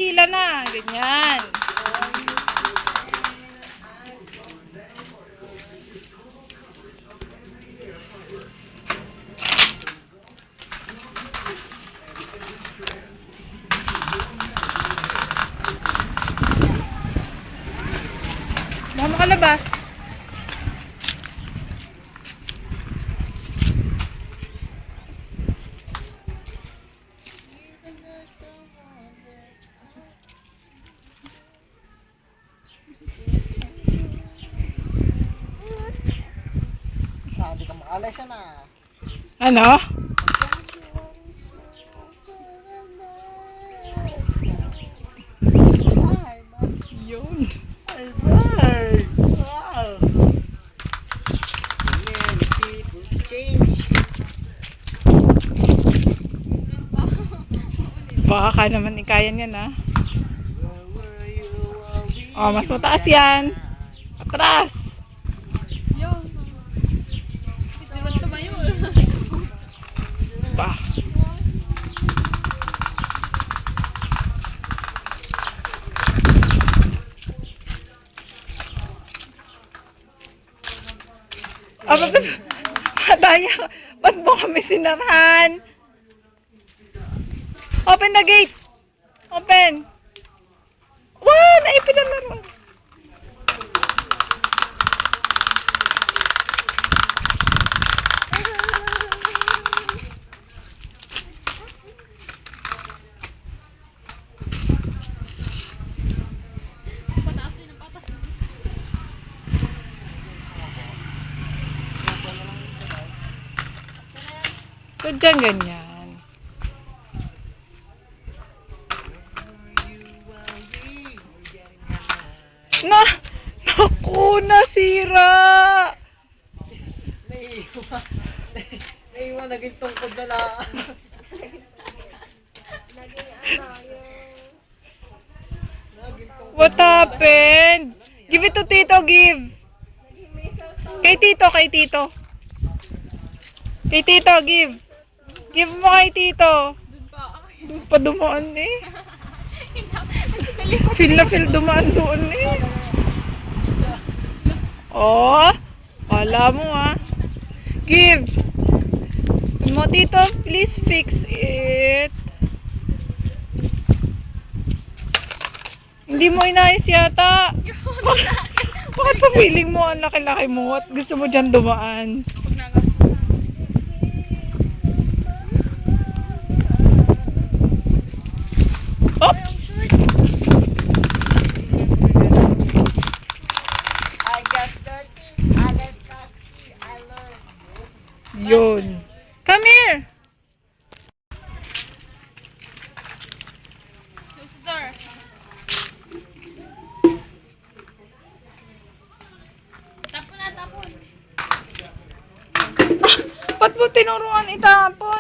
Tequila na. Ganyan. Baka makalabas. Sabi ka makalas na. Ano? Yun. Albay! Wow! Many people change. Baka ka naman ikayan yan, ha? Where were you while we Oh, mas mataas yan. Atras. Yung. Hindi ba tumayo? Bah. Ah, ba't madaya ka? Ba't mo kami sinarhan? Open the gate! Open! Wow! Naipin ang laruan. Pataas yun ang patas. Ba't dyan ganyan? Na! Naku! Nasira! Naiiwan. Naiiwan, naging tungkod na lang. Naging tungkod. What happened? Give it to Tito, give! Kay Tito, kay Tito. Kay Tito, give. Give mo kay Tito. Doon pa. Doon pa dumaan eh. Feel na feel dumaan doon eh. Oh, kala mo ah. Give. Mo Tito, please fix it. Hindi mo inayos yata. Bakit pa feeling mo ang laki-laki mo at gusto mo dyan dumaan? Pag nagas. Oops! I got dirty, I got taxi, I learned. Yun. Come here! Close the door. Tapon na, tapon. Ba't mo tinuruan itapon?